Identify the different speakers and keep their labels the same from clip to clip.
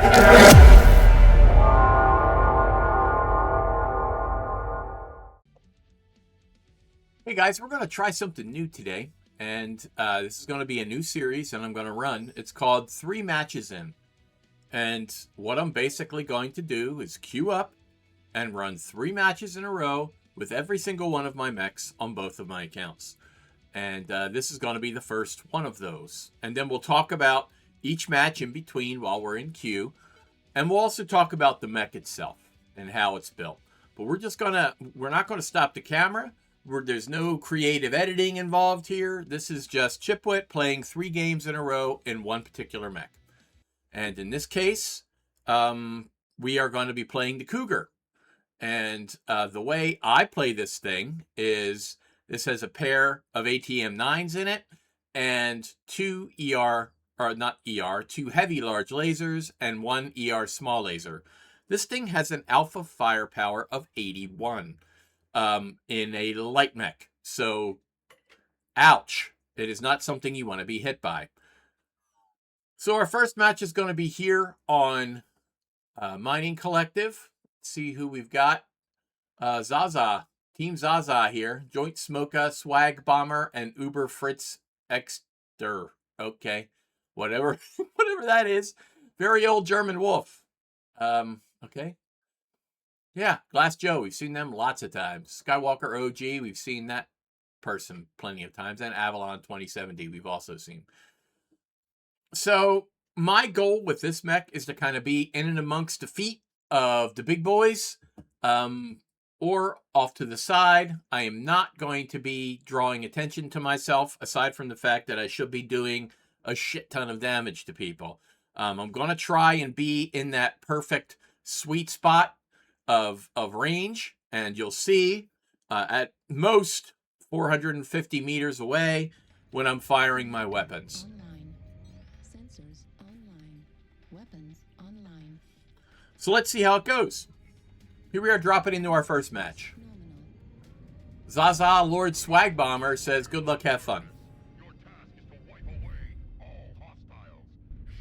Speaker 1: Hey guys, we're going to try something new today, and this is going to be a new series, and I'm going to run. It's called 3 Matches In, and what I'm basically going to do is queue up and run 3 matches in a row with every single one of my mechs on both of my accounts. And this is going to be the first one of those. And then we'll talk about each match in between while we're in queue, and we'll also talk about the mech itself and how it's built. But we're not going to stop the camera. There's no creative editing involved here. This is just ChipWit playing 3 games in a row in one particular mech. And in this case, we are going to be playing the Cougar. And the way I play this thing is this has a pair of ATM-9s in it and 2 2 heavy large lasers and 1 ER small laser. This thing has an alpha firepower of 81. In a light mech. So, ouch. It is not something you want to be hit by. So our first match is going to be here on Mining Collective. Let's see who we've got. Zaza. Team Zaza here. Joint Smoka, Swag Bomber, and Uber Fritz Exter. Okay. Whatever that is. Very old German wolf. Okay. Yeah, Glass Joe, we've seen them lots of times. Skywalker OG, we've seen that person plenty of times. And Avalon 2070, we've also seen. So, my goal with this mech is to kind of be in and amongst the feet of the big boys, or off to the side. I am not going to be drawing attention to myself, aside from the fact that I should be doing a shit ton of damage to people. I'm going to try and be in that perfect sweet spot of range, and you'll see at most 450 meters away when I'm firing my weapons.
Speaker 2: Online. Sensors online. Weapons online.
Speaker 1: So let's see how it goes. Here we are dropping into our first match.
Speaker 2: Phenomenal.
Speaker 1: Zaza Lord Swag Bomber says, good luck, have fun.
Speaker 3: Your task is to wipe away all hostiles.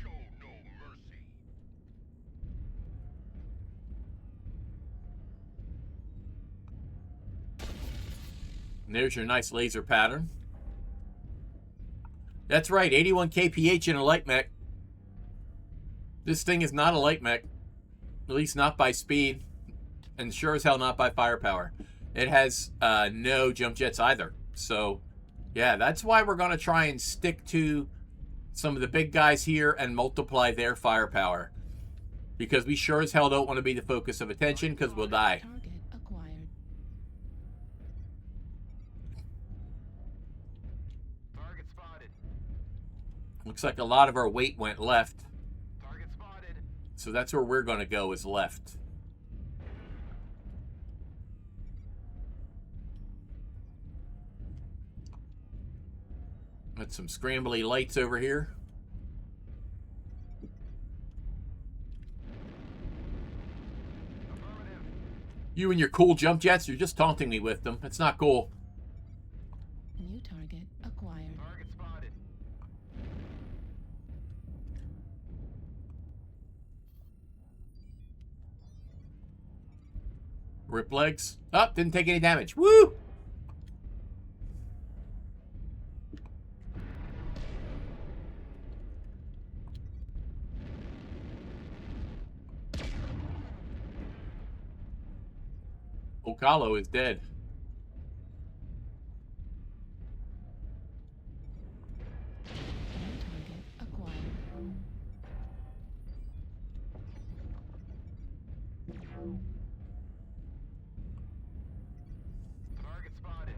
Speaker 3: Show no mercy.
Speaker 1: And there's your nice laser pattern. That's right, 81 kph in a light mech. This thing is not a light mech. At least not by speed. And sure as hell not by firepower. It has no jump jets either. So, yeah, that's why we're going to try and stick to some of the big guys here and multiply their firepower. Because we sure as hell don't want to be the focus of attention, because we'll die.
Speaker 2: Target acquired.
Speaker 3: Target spotted.
Speaker 1: Looks like a lot of our weight went left.
Speaker 3: Target spotted.
Speaker 1: So that's where we're going to go, is left. Got some scrambly lights over here.
Speaker 3: Affirmative.
Speaker 1: You and your cool jump jets, you're just taunting me with them. It's not cool.
Speaker 2: New target acquired.
Speaker 3: Target spotted.
Speaker 1: Rip legs. Oh, didn't take any damage. Woo! Okalo is dead.
Speaker 2: New target acquired.
Speaker 3: Target spotted.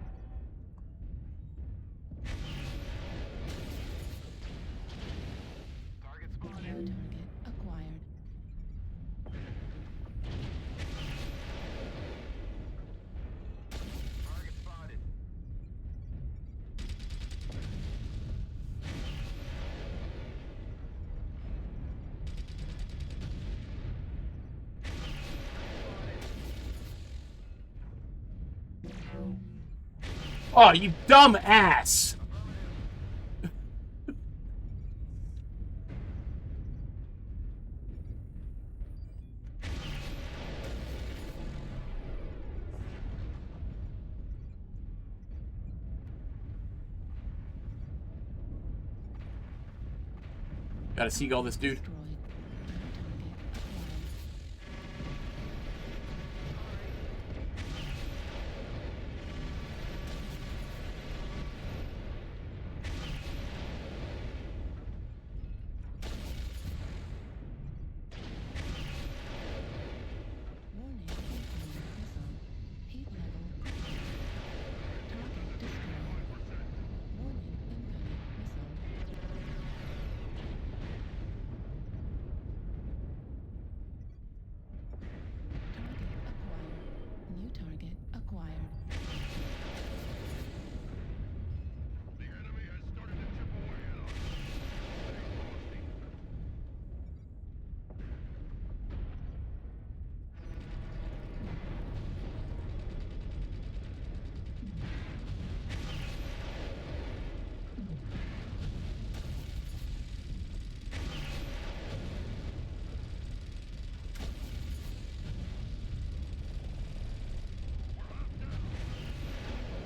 Speaker 3: Target
Speaker 2: New
Speaker 3: spotted.
Speaker 2: target acquired.
Speaker 3: Target spotted.
Speaker 1: Oh, you dumb ass! Gotta seagull this dude.
Speaker 2: Destroyed. New target acquired. Warning, incoming missile. Heat level critical. Target destroyed. Warning, incoming missile. Target acquired. New target acquired.
Speaker 3: The enemy has started to chip away at us. Stay frosty.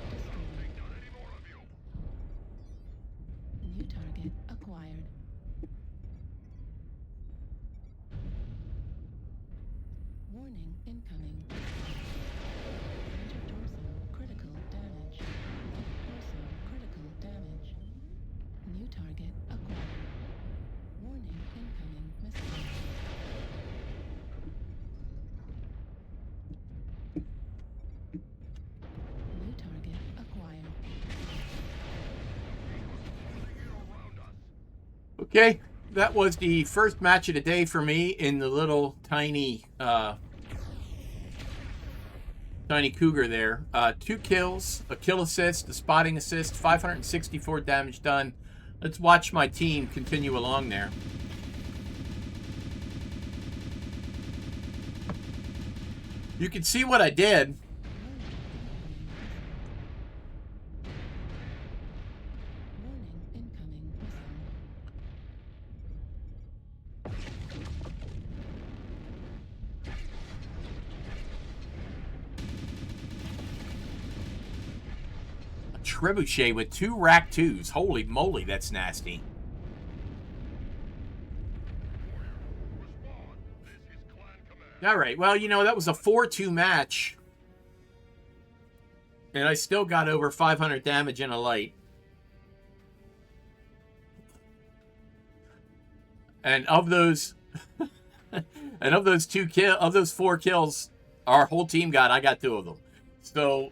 Speaker 2: Destroyed.
Speaker 3: Not any more of you.
Speaker 2: New target acquired. Warning, incoming. Center torso, critical damage. Left torso, critical damage. New target acquired. Warning, incoming missile. New target acquired.
Speaker 3: Around us.
Speaker 1: Okay, that was the first match of the day for me in the little tiny tiny Cougar there. 2 kills, a kill assist, a spotting assist, 564 damage done. Let's watch my team continue along there. You can see what I did.
Speaker 2: Warning, incoming missile.
Speaker 1: A trebuchet with 2 rack 2s. Holy moly, that's nasty.
Speaker 3: Respond. This is clan command.
Speaker 1: All right, well, you know, that was a 4-2 match. And I still got over 500 damage in a light. And of those and of those 4 kills our whole team got, I got 2 of them. So,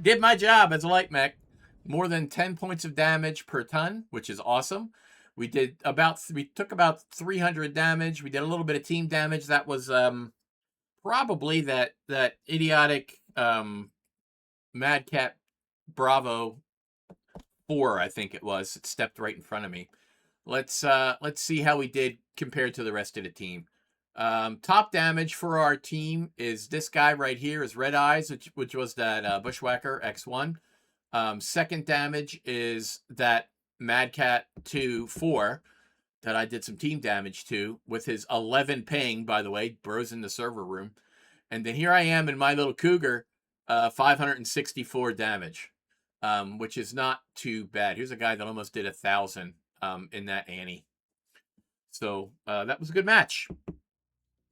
Speaker 1: did my job as a light mech. More than 10 points of damage per ton, which is awesome. We took about 300 damage. We did a little bit of team damage. That was probably that idiotic Mad Cat Bravo 4, I think it was. It stepped right in front of me. Let's see how we did compared to the rest of the team. Top damage for our team is this guy right here, is Red Eyes, which was that Bushwhacker X1. Second damage is that Mad Cat 2-4 that I did some team damage to with his 11 ping, by the way, bros in the server room. And then here I am in my little Cougar, 564 damage, which is not too bad. Here's a guy that almost did 1,000 in that Annie. So that was a good match.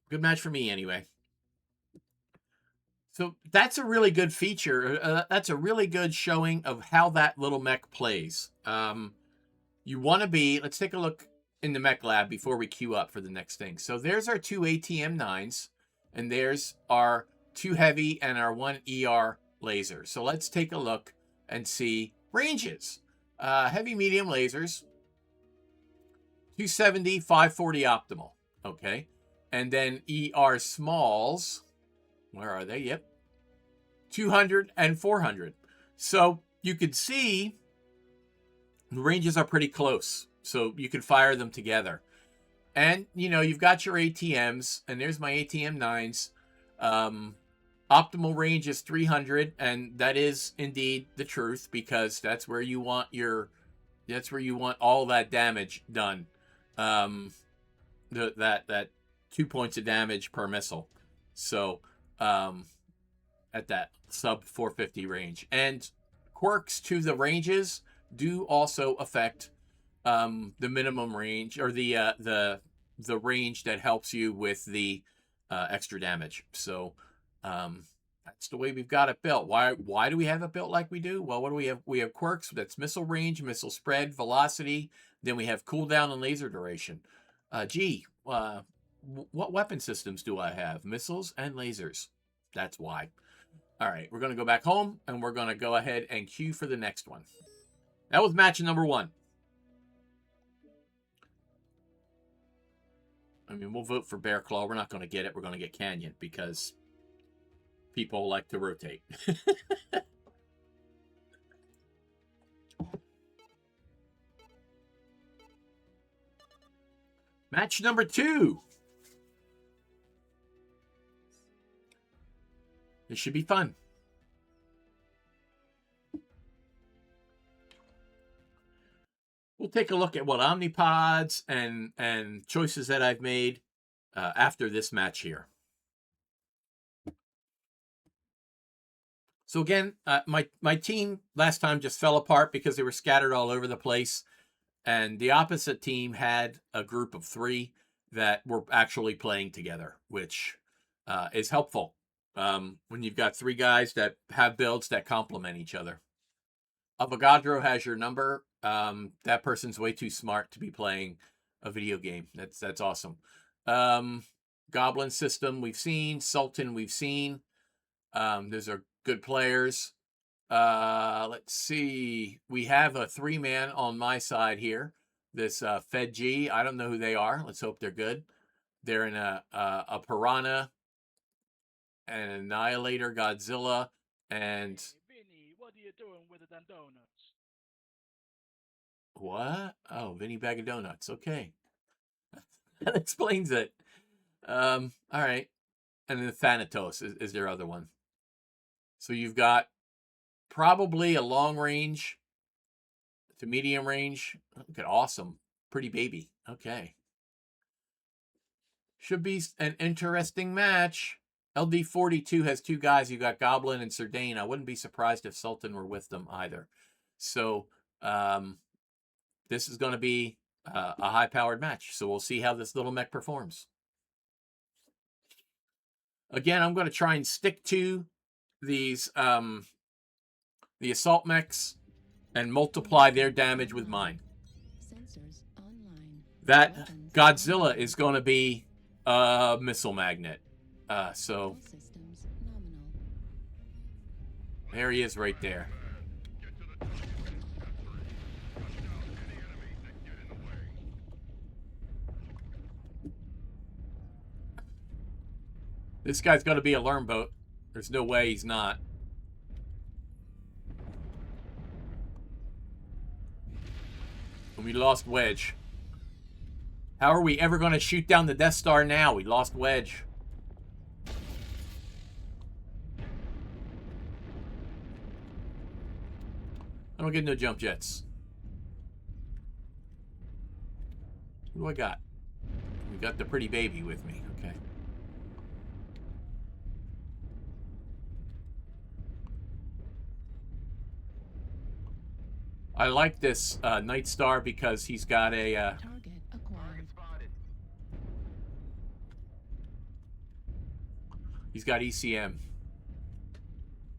Speaker 1: Good match for me anyway. So that's a really good feature. That's a really good showing of how that little mech plays. You want to be, let's take a look in the mech lab before we queue up for the next thing. So there's our 2 ATM-9s, and there's our 2 heavy and our 1 ER laser. So let's take a look and see ranges. Heavy medium lasers, 270, 540 optimal. Okay. And then ER smalls, where are they? Yep. 200 and 400. So you could see the ranges are pretty close. So you can fire them together. And, you know, you've got your ATMs, and there's my ATM-9s. Optimal range is 300, and that is indeed the truth, because that's where you want all that damage done. That 2 points of damage per missile. So, at that sub 450 range. And quirks to the ranges do also affect the minimum range, or the range that helps you with the extra damage. So that's the way we've got it built. Why do we have it built like we do? Well, what do we have? We have quirks. That's missile range, missile spread, velocity. Then we have cooldown and laser duration. What weapon systems do I have? Missiles and lasers. That's why. All right, we're going to go back home, and we're going to go ahead and queue for the next one. That was match number 1. I mean, we'll vote for Bear Claw. We're not going to get it. We're going to get Canyon because people like to rotate. Match number 2. This should be fun. We'll take a look at what omnipods and choices that I've made after this match here. So again, my team last time just fell apart because they were scattered all over the place. And the opposite team had a group of 3 that were actually playing together, which is helpful when you've got 3 guys that have builds that complement each other. Avogadro has your number. That person's way too smart to be playing a video game. That's awesome. Goblin system we've seen. Sultan we've seen. Those are good players. Let's see. We have a 3-man on my side here. This Fed G. I don't know who they are. Let's hope they're good. They're in a Piranha, an Annihilator, Godzilla, and...
Speaker 4: Vinny, what are you doing with the donuts?
Speaker 1: What? Oh, Vinny Bag of Donuts. Okay. That explains it. All right. And then Thanatos is their other one. So you've got probably a long range to medium range. Look at awesome. Pretty baby. Okay. Should be an interesting match. LD42 has 2 guys. You got Goblin and Sardane. I wouldn't be surprised if Sultan were with them either. So this is going to be a high-powered match. So we'll see how this little mech performs. Again, I'm going to try and stick to these the assault mechs and multiply their damage with mine.
Speaker 2: Sensors online.
Speaker 1: That
Speaker 2: Weapons
Speaker 1: Godzilla
Speaker 2: online.
Speaker 1: is going to be a missile magnet. So
Speaker 2: All systems nominal.
Speaker 1: there he is right there. This guy's going to be a learn boat. There's no way he's not. And we lost Wedge. How are we ever going to shoot down the Death Star now? We lost Wedge. I don't get no jump jets. What do I got? We got the pretty baby with me. Okay. I like this Night Star because he's got a...
Speaker 2: Target acquired.
Speaker 1: he's got ECM.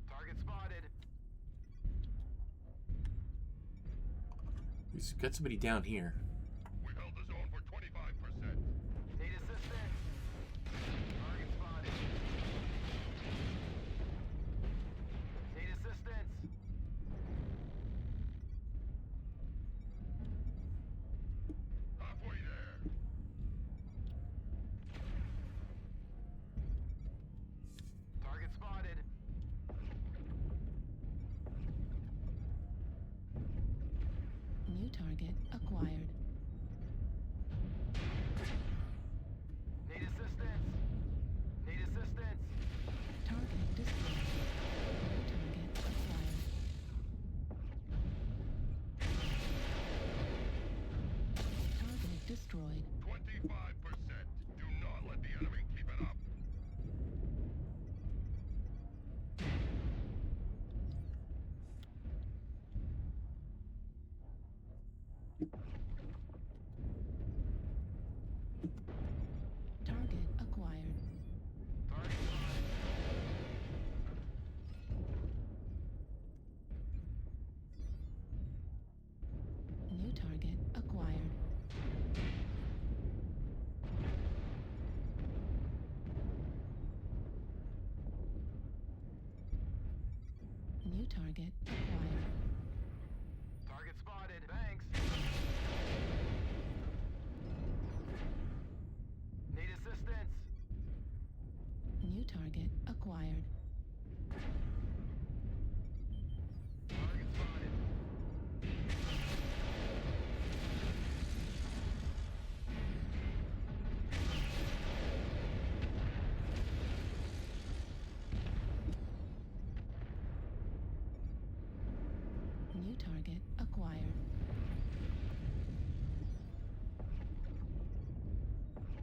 Speaker 3: Target spotted.
Speaker 1: He's got somebody down here.
Speaker 3: We held the zone for 25%. Need assistance. Target spotted. Need assistance. Halfway there. Target spotted.
Speaker 2: New target acquired.
Speaker 3: Need assistance. Need assistance.
Speaker 2: Target destroyed. New target acquired. Target destroyed.
Speaker 3: 25%. Do not let the enemy keep it up.
Speaker 2: target acquired.
Speaker 5: Target spotted. Thanks. Need assistance.
Speaker 2: New target acquired.
Speaker 5: Target spotted.
Speaker 2: New target acquired.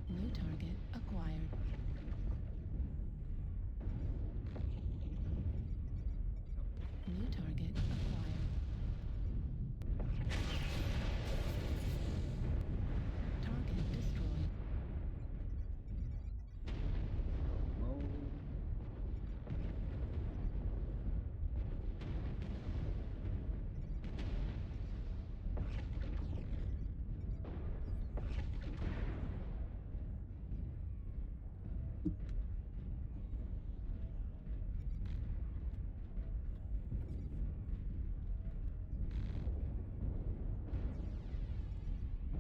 Speaker 2: New target acquired. New target acquired. Target destroyed.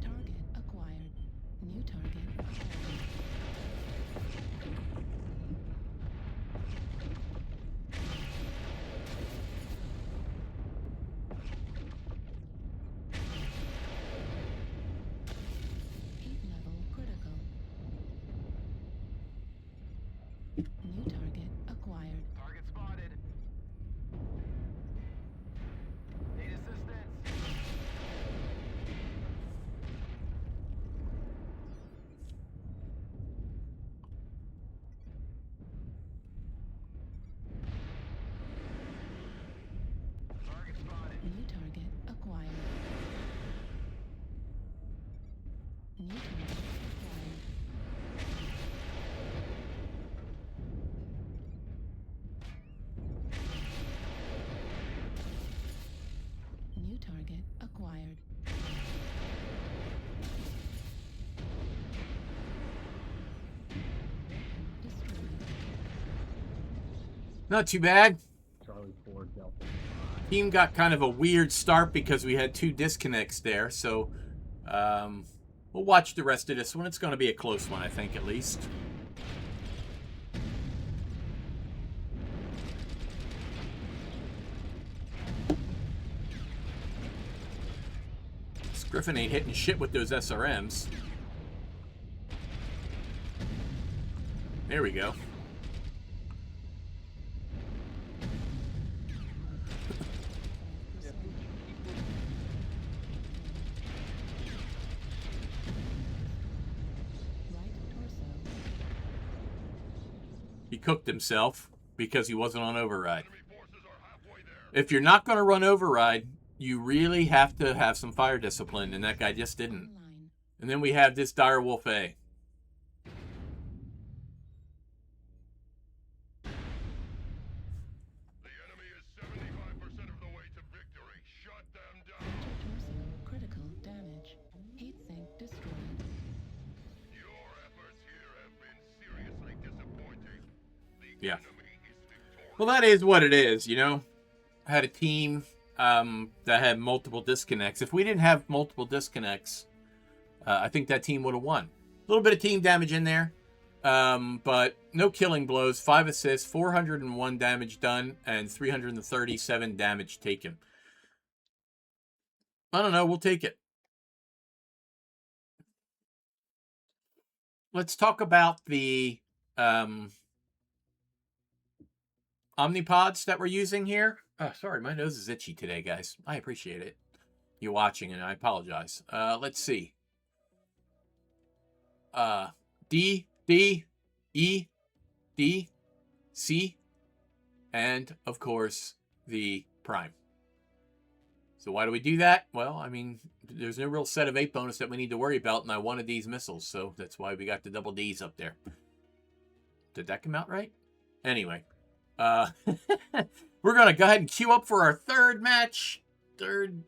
Speaker 2: Target acquired. New target acquired. Heat level critical. New target acquired.
Speaker 5: Target spotted. Need assistance. Target spotted.
Speaker 2: New target acquired. New target acquired. New target acquired. Destroyed.
Speaker 1: Not too bad.
Speaker 6: Charlie 4 Delta.
Speaker 1: Team got kind of a weird start because we had 2 disconnects there. So we'll watch the rest of this one. It's going to be a close one, I think, at least. This Griffin ain't hitting shit with those SRMs. There we go.
Speaker 2: Right torso.
Speaker 1: He cooked himself because he wasn't on override.
Speaker 3: Enemy forces are halfway there.
Speaker 1: If you're not going to run override, you really have to have some fire discipline, and that guy just didn't.
Speaker 2: Online.
Speaker 1: And then we have this Direwolf A.
Speaker 3: The enemy is 75% of the way to victory. Shut them down.
Speaker 2: Torso critical damage. Heat sink destroyed.
Speaker 3: Your efforts here have been seriously disappointing. The
Speaker 1: Yeah.
Speaker 3: enemy is victorious.
Speaker 1: Well, that is what it is, you know. I had a team that had multiple disconnects. If we didn't have multiple disconnects, I think that team would have won. A little bit of team damage in there, but no killing blows. 5 assists, 401 damage done, and 337 damage taken. I don't know. We'll take it. Let's talk about the omnipods that we're using here. Oh, sorry, my nose is itchy today, guys. I appreciate it. You watching, and I apologize. Let's see. D, D, E, D, C, and, of course, the prime. So why do we do that? Well, I mean, there's no real set of 8 bonus that we need to worry about, and I wanted these missiles, so that's why we got the double Ds up there. Did that come out right? Anyway. We're going to go ahead and queue up for our third match. Third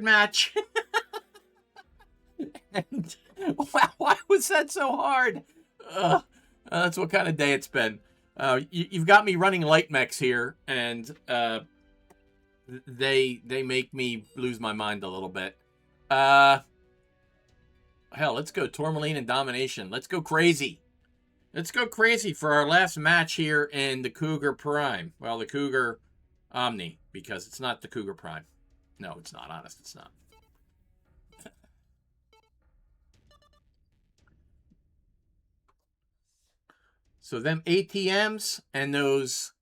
Speaker 1: match. And, wow, why was that so hard? That's what kind of day it's been. You've got me running light mechs here, and they make me lose my mind a little bit. Hell, let's go Tourmaline and Domination. Let's go crazy. Let's go crazy for our last match here in the Cougar Prime. Well, the Cougar Omni, because it's not the Cougar Prime. No, it's not. Honest, it's not. So them ATMs and those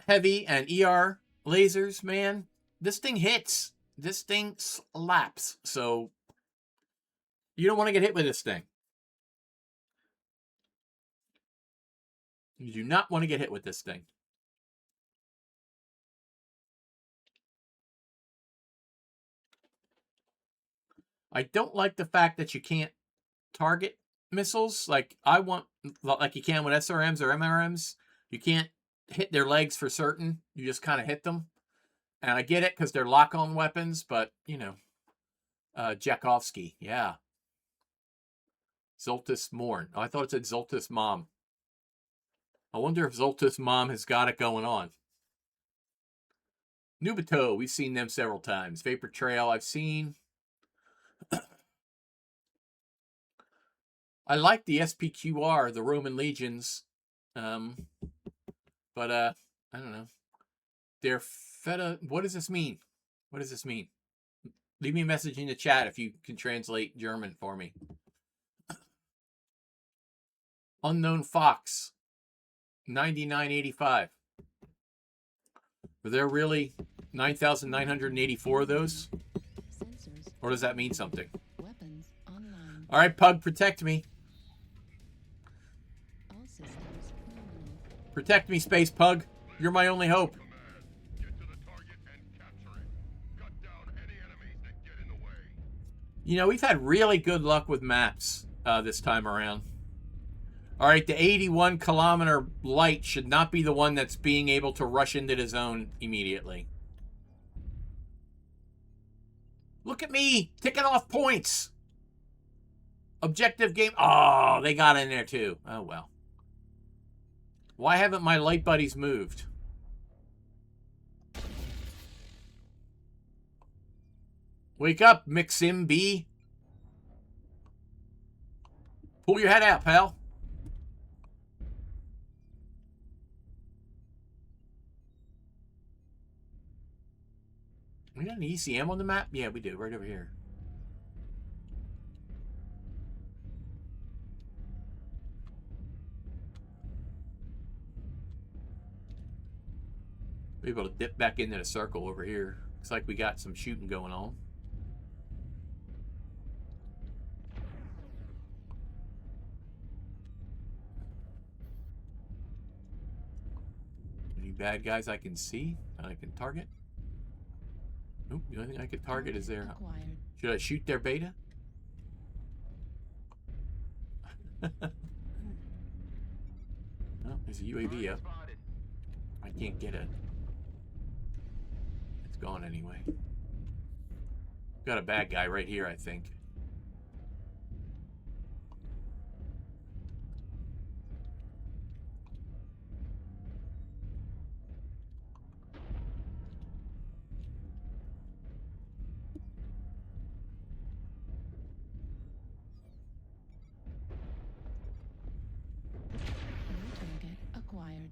Speaker 1: heavy and ER lasers, man, this thing hits. This thing slaps. So you don't want to get hit with this thing. You do not want to get hit with this thing. I don't like the fact that you can't target missiles like you can with SRMs or MRMs. You can't hit their legs for certain. You just kind of hit them. And I get it because they're lock-on weapons, but, you know. Jakovsky, yeah. Zoltus Morn. Oh, I thought it said Zoltus Mom. I wonder if Zoltus Mom has got it going on. Nubito, we've seen them several times. Vapor Trail, I've seen. I like the SPQR, the Roman Legions. But, I don't know. They're feta. What does this mean? What does this mean? Leave me a message in the chat if you can translate German for me. Unknown Fox. 9985. Were there really 9,984 of those?
Speaker 2: Sensors.
Speaker 1: Or does that mean something?
Speaker 2: Weapons online.
Speaker 1: All right, Pug, protect me.
Speaker 2: All systems nominal.
Speaker 1: Protect me, Space Pug. You're my only hope.
Speaker 3: Get to the target and capture it. Cut down any enemies that get in the way.
Speaker 1: You know, we've had really good luck with maps this time around. All right, the 81-kilometer light should not be the one that's being able to rush into the zone immediately. Look at me, ticking off points. Objective game. Oh, they got in there too. Oh, well. Why haven't my light buddies moved? Wake up, Mixim B. Pull your head out, pal. We got an ECM on the map? Yeah, we do. Right over here. We're able to dip back into the circle over here. Looks like we got some shooting going on. Any bad guys I can see that I can target? Nope, the only thing I could target is there.
Speaker 2: Acquired.
Speaker 1: Should I shoot their beta? Oh, there's a UAV up.
Speaker 5: Spotted.
Speaker 1: I can't get it. It's gone anyway. Got a bad guy right here, I think.
Speaker 2: New target acquired.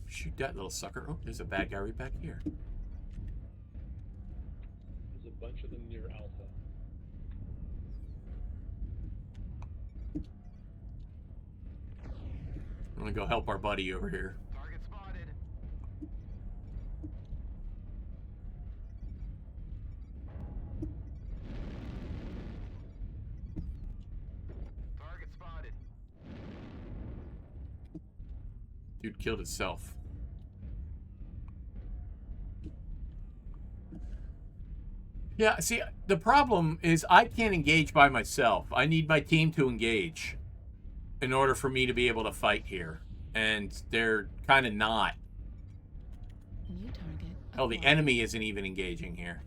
Speaker 1: Shoot that little sucker. Oh, there's a bad guy right back here.
Speaker 6: There's a bunch of them near Alpha.
Speaker 1: I'm gonna go help our buddy over here.
Speaker 5: Target spotted. Target spotted.
Speaker 1: Dude killed himself. Yeah, see, the problem is I can't engage by myself. I need my team to engage in order for me to be able to fight here. And they're kind of not.
Speaker 2: New target.
Speaker 1: Hell, the
Speaker 2: acquired.
Speaker 1: enemy isn't even engaging here.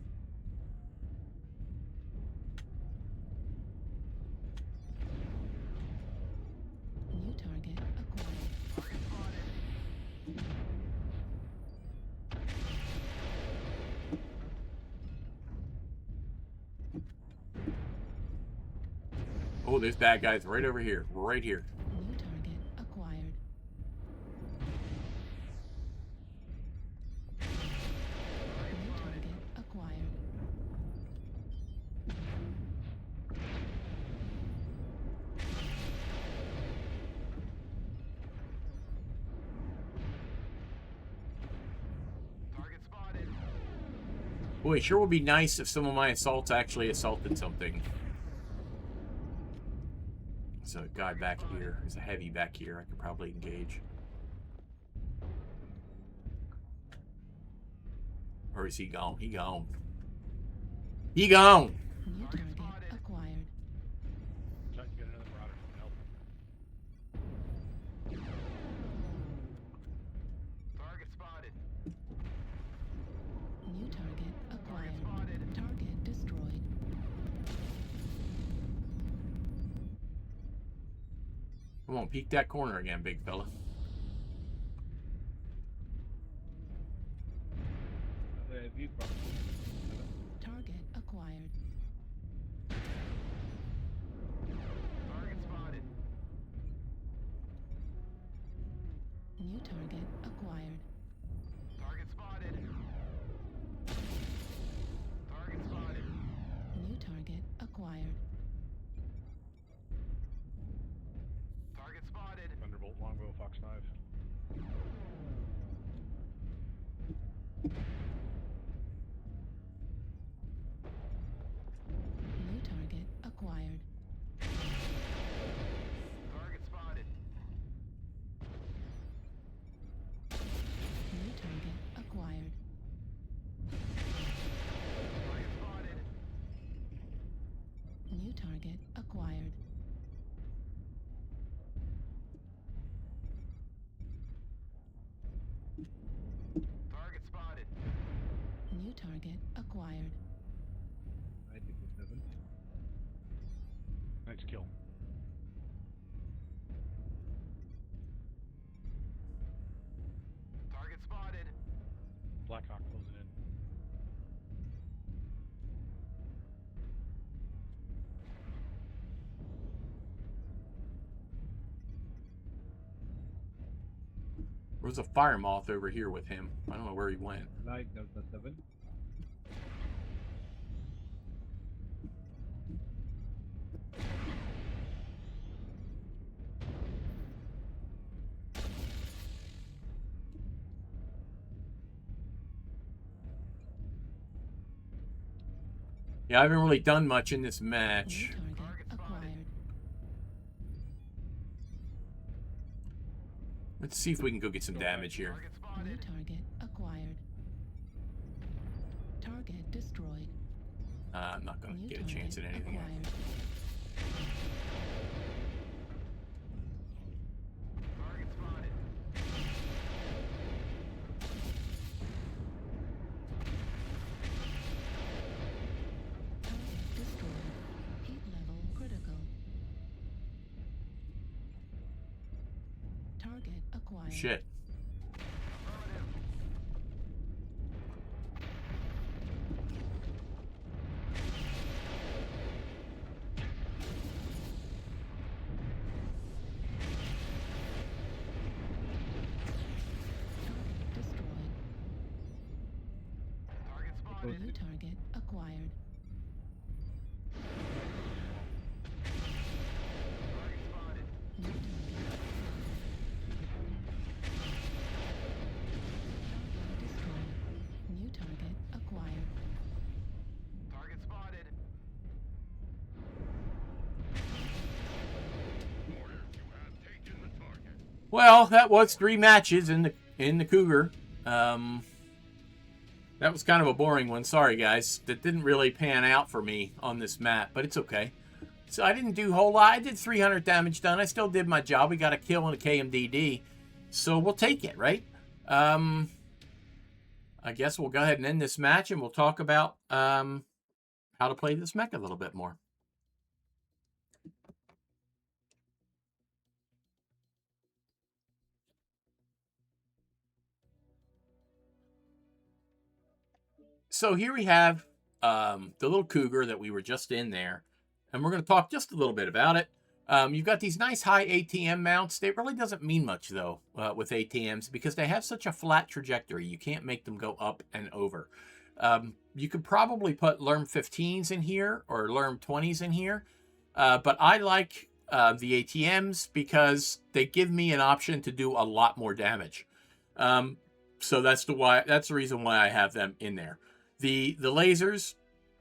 Speaker 1: Oh, there's bad guys right over here. Right here.
Speaker 2: New target acquired. New target acquired.
Speaker 5: Target spotted.
Speaker 1: Boy, it sure would be nice if some of my assaults actually assaulted something. There's a guy back here. There's a heavy back here. I could probably engage. Or is he gone? He gone. He gone!
Speaker 2: New target acquired.
Speaker 6: Trying to get another marauder to help.
Speaker 5: Target spotted.
Speaker 2: New target acquired.
Speaker 5: Spotted.
Speaker 2: Target destroyed.
Speaker 1: Come on, peek that corner again, big fella.
Speaker 6: View problem.
Speaker 2: Target acquired.
Speaker 5: Target spotted.
Speaker 2: New target acquired.
Speaker 5: Target spotted. Target spotted.
Speaker 2: New target acquired.
Speaker 5: Target spotted.
Speaker 6: Thunderbolt, longbow, fox 5.
Speaker 2: New target acquired.
Speaker 5: Target spotted.
Speaker 2: New target acquired.
Speaker 5: Target spotted.
Speaker 2: New target acquired.
Speaker 5: Target spotted.
Speaker 2: New target acquired.
Speaker 6: 957. Nice kill.
Speaker 5: Target spotted.
Speaker 6: Blackhawk closing in.
Speaker 1: There's a fire moth over here with him. I don't know where he went.
Speaker 6: 977.
Speaker 1: Yeah, I haven't really done much in this
Speaker 2: New
Speaker 1: match.
Speaker 2: target acquired.
Speaker 1: Let's see if we can go get some damage here.
Speaker 5: Target
Speaker 2: New
Speaker 5: spotted.
Speaker 2: target acquired. Target destroyed.
Speaker 1: I'm not going to
Speaker 2: New
Speaker 1: get a chance at
Speaker 2: target
Speaker 1: anything.
Speaker 2: acquired.
Speaker 5: Target spotted.
Speaker 2: Target destroyed. Heat level critical. Target acquired.
Speaker 1: Shit.
Speaker 2: Target destroyed.
Speaker 5: Target spotted.
Speaker 2: New target acquired.
Speaker 5: Target spotted.
Speaker 2: New target. Target destroyed. New target acquired.
Speaker 5: Target spotted.
Speaker 3: Warrior, you have taken the target.
Speaker 1: Well, that was 3 matches in the Cougar. That was kind of a boring one. Sorry, guys. That didn't really pan out for me on this map, but it's okay. So I didn't do a whole lot. I did 300 damage done. I still did my job. We got a kill and a KMDD. So we'll take it, right? I guess we'll go ahead and end this match, and we'll talk about how to play this mech a little bit more. So here we have the little Cougar that we were just in there. and we're going to talk just a little bit about it. You've got these nice high ATM mounts. It really doesn't mean much, though, with ATMs because they have such a flat trajectory. You can't make them go up and over. You could probably put Lerm 15s in here or Lerm 20s in here, but I like the ATMs because they give me an option to do a lot more damage. So that's the reason why I have them in there. The lasers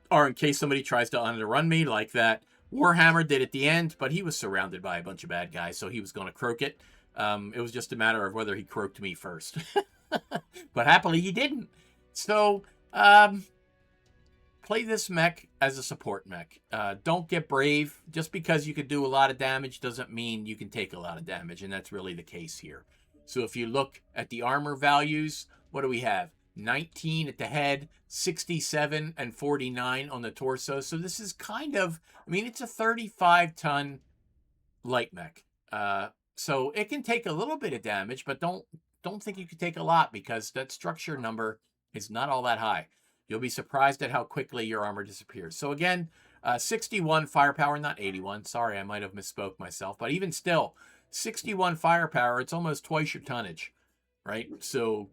Speaker 1: are in case somebody tries to underrun me like that Warhammer did at the end, but he was surrounded by a bunch of bad guys, so he was going to croak it. It was just a matter of whether he croaked me first. But happily he didn't. So, play this mech as a support mech. Don't get brave. Just because you can do a lot of damage doesn't mean you can take a lot of damage, and that's really the case here. So if you look at the armor values, what do we have? 19 at the head, 67 and 49 on the torso. So this is kind of, I mean, it's a 35-ton light mech. So it can take a little bit of damage, but don't think you can take a lot because that structure number is not all that high. You'll be surprised at how quickly your armor disappears. So again, 61 firepower, not 81. Sorry, I might have misspoke myself. But even still, 61 firepower, it's almost twice your tonnage, right? So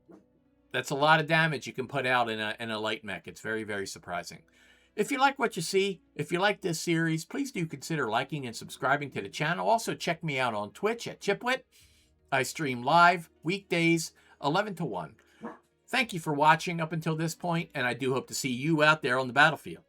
Speaker 1: that's a lot of damage you can put out in a light mech. It's very, very surprising. If you like what you see, if you like this series, please do consider liking and subscribing to the channel. Also, check me out on Twitch at ChipWit. I stream live weekdays, 11 to 1. Thank you for watching up until this point, and I do hope to see you out there on the battlefield.